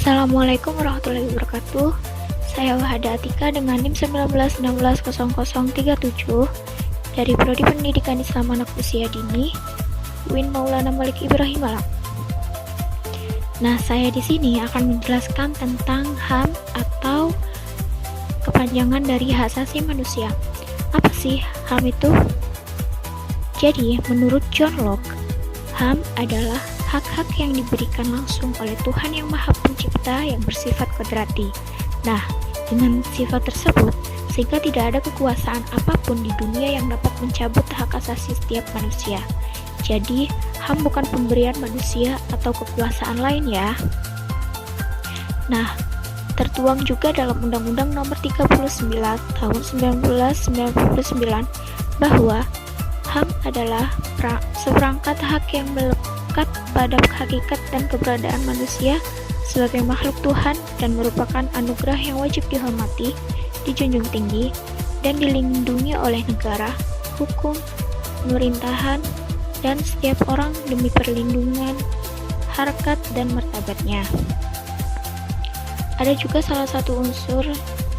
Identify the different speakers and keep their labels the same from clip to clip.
Speaker 1: Assalamualaikum warahmatullahi wabarakatuh. Saya Wahada Atika dengan NIM 19160037 dari Prodi Pendidikan Islam Anak Usia Dini, UIN Maulana Malik Ibrahim Malang. Nah, saya di sini akan menjelaskan tentang HAM atau kepanjangan dari hak asasi manusia. Apa sih HAM itu? Jadi, menurut John Locke, HAM adalah hak-hak yang diberikan langsung oleh Tuhan Yang Maha Pencipta yang bersifat kodrati. Nah, dengan sifat tersebut, sehingga tidak ada kekuasaan apapun di dunia yang dapat mencabut hak asasi setiap manusia. Jadi, HAM bukan pemberian manusia atau kekuasaan lain ya. Nah, tertuang juga dalam Undang-Undang Nomor 39 Tahun 1999 bahwa HAM adalah seperangkat hak yang melekat pada hakikat dan keberadaan manusia sebagai makhluk Tuhan dan merupakan anugerah yang wajib dihormati, dijunjung tinggi, dan dilindungi oleh negara, hukum, pemerintahan, dan setiap orang demi perlindungan harkat dan martabatnya. Ada juga salah satu unsur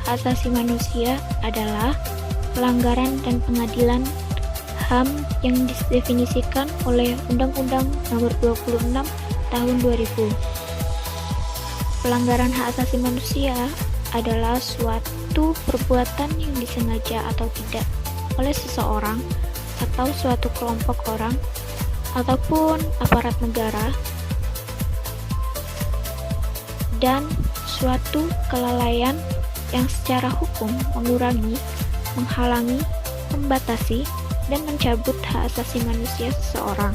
Speaker 1: hak asasi manusia adalah pelanggaran dan pengadilan HAM yang didefinisikan oleh Undang-Undang Nomor 26 Tahun 2000. Pelanggaran hak asasi manusia adalah suatu perbuatan yang disengaja atau tidak oleh seseorang atau suatu kelompok orang ataupun aparat negara dan suatu kelalaian yang secara hukum mengurangi, menghalangi, membatasi, dan mencabut hak asasi manusia seseorang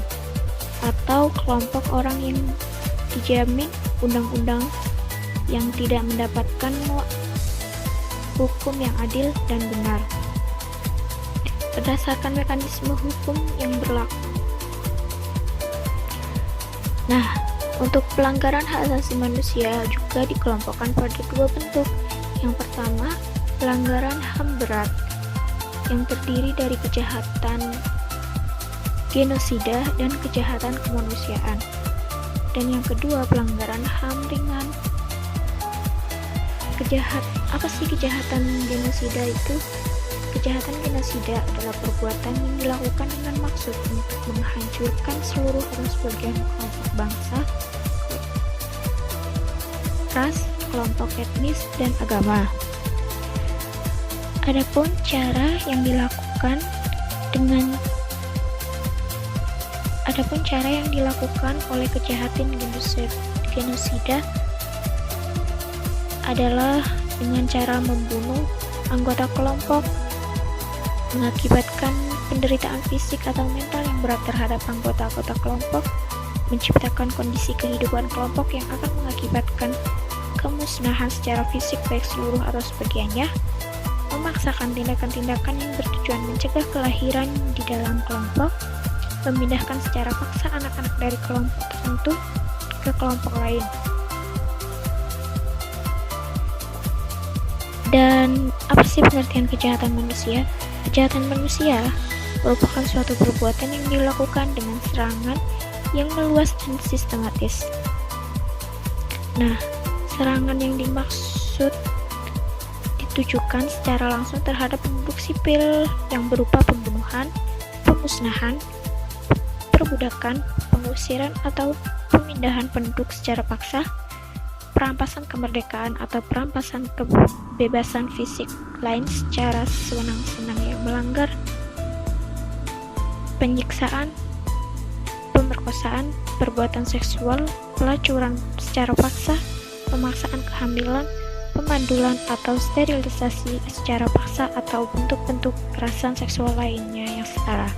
Speaker 1: atau kelompok orang yang dijamin undang-undang yang tidak mendapatkan hukum yang adil dan benar berdasarkan mekanisme hukum yang berlaku. Nah, untuk pelanggaran hak asasi manusia juga dikelompokkan pada dua bentuk. Yang pertama, pelanggaran HAM berat yang terdiri dari kejahatan genosida dan kejahatan kemanusiaan. Dan yang kedua, pelanggaran HAM ringan. Apa sih kejahatan genosida itu? Kejahatan genosida adalah perbuatan yang dilakukan dengan maksud untuk menghancurkan seluruh atau sebagian kelompok bangsa, ras, kelompok etnis, dan agama. Adapun cara yang dilakukan oleh kejahatan genosida adalah dengan cara membunuh anggota kelompok, mengakibatkan penderitaan fisik atau mental yang berat terhadap anggota-anggota kelompok, menciptakan kondisi kehidupan kelompok yang akan mengakibatkan kemusnahan secara fisik baik seluruh atau sebagiannya, memaksakan tindakan-tindakan yang bertujuan mencegah kelahiran di dalam kelompok, memindahkan secara paksa anak-anak dari kelompok tertentu ke kelompok lain. Dan apa sih pengertian kejahatan manusia? Kejahatan manusia merupakan suatu perbuatan yang dilakukan dengan serangan yang meluas dan sistematis. Nah, serangan yang dimaksud ditujukan secara langsung terhadap penduduk sipil yang berupa pembunuhan, pemusnahan, perbudakan, pengusiran atau pemindahan penduduk secara paksa, perampasan kemerdekaan atau perampasan kebebasan fisik lain secara sewenang-wenang yang melanggar, penyiksaan, pemerkosaan, perbuatan seksual, pelacuran secara paksa, pemaksaan kehamilan, pemandulan atau sterilisasi secara paksa atau bentuk-bentuk kekerasan seksual lainnya yang setara.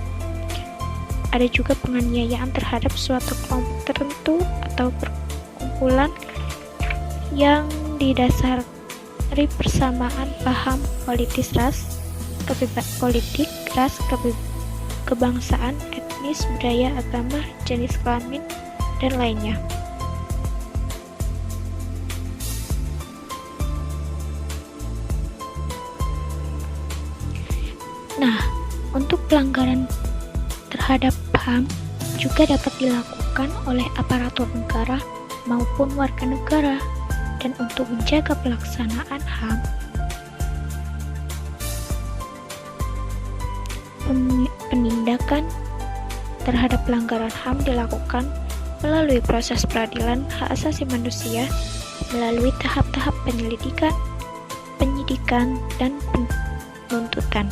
Speaker 1: Ada juga penganiayaan terhadap suatu kelompok tertentu atau perkumpulan yang didasari persamaan paham politik ras, kebangsaan, etnis, budaya, agama, jenis kelamin, dan lainnya. Nah, untuk pelanggaran terhadap HAM juga dapat dilakukan oleh aparatur negara maupun warga negara dan untuk menjaga pelaksanaan HAM, penindakan terhadap pelanggaran HAM dilakukan melalui proses peradilan hak asasi manusia melalui tahap-tahap penyelidikan, penyidikan, dan penuntutan.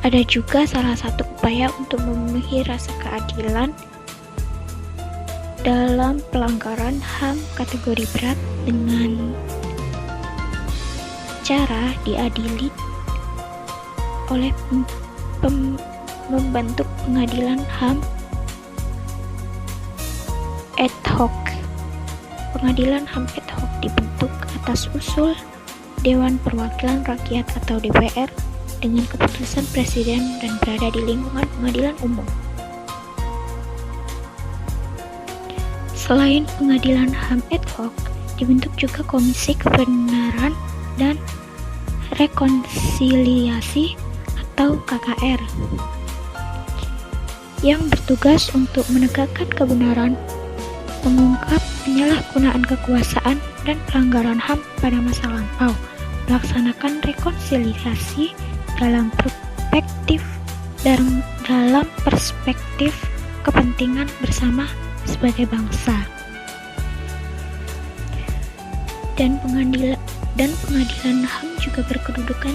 Speaker 1: Ada juga salah satu upaya untuk memenuhi rasa keadilan dalam pelanggaran HAM kategori berat dengan cara diadili oleh membentuk pengadilan HAM ad hoc. Pengadilan HAM ad hoc dibentuk atas usul Dewan Perwakilan Rakyat atau DPR dengan keputusan Presiden dan berada di lingkungan pengadilan umum. Selain pengadilan HAM ad hoc, dibentuk juga Komisi Kebenaran dan Rekonsiliasi atau KKR yang bertugas untuk menegakkan kebenaran, mengungkap penyalahgunaan kekuasaan dan pelanggaran HAM pada masa lampau, melaksanakan rekonsiliasi dalam perspektif kepentingan bersama sebagai bangsa. Dan pengadilan HAM juga berkedudukan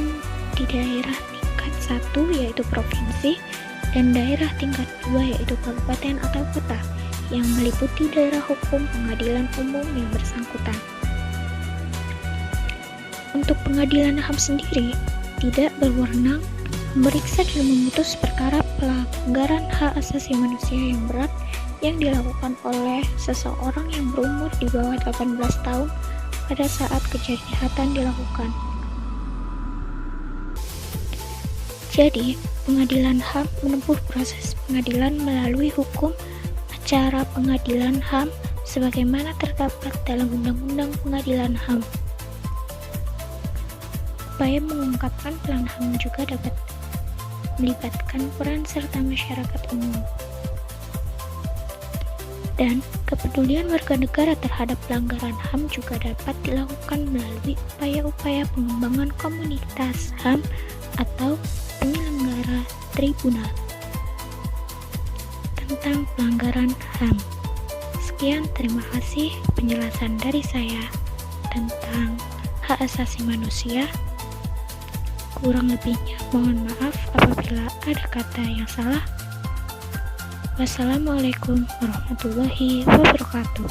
Speaker 1: di daerah tingkat 1 yaitu provinsi dan daerah tingkat 2 yaitu kabupaten atau kota yang meliputi daerah hukum pengadilan umum yang bersangkutan. Untuk pengadilan HAM sendiri tidak berwenang memeriksa dan memutus perkara pelanggaran hak asasi manusia yang berat yang dilakukan oleh seseorang yang berumur di bawah 18 tahun pada saat kejahatan dilakukan. Jadi, pengadilan HAM menempuh proses pengadilan melalui hukum acara pengadilan HAM sebagaimana terdapat dalam Undang-Undang Pengadilan HAM. Upaya mengungkapkan pelanggaran HAM juga dapat melibatkan peran serta masyarakat umum. Dan kepedulian warga negara terhadap pelanggaran HAM juga dapat dilakukan melalui upaya-upaya pengembangan komunitas HAM atau penyelenggara tribunal tentang pelanggaran HAM. Sekian, terima kasih penjelasan dari saya tentang hak asasi manusia. Kurang lebihnya mohon maaf apabila ada kata yang salah. Wassalamualaikum warahmatullahi wabarakatuh.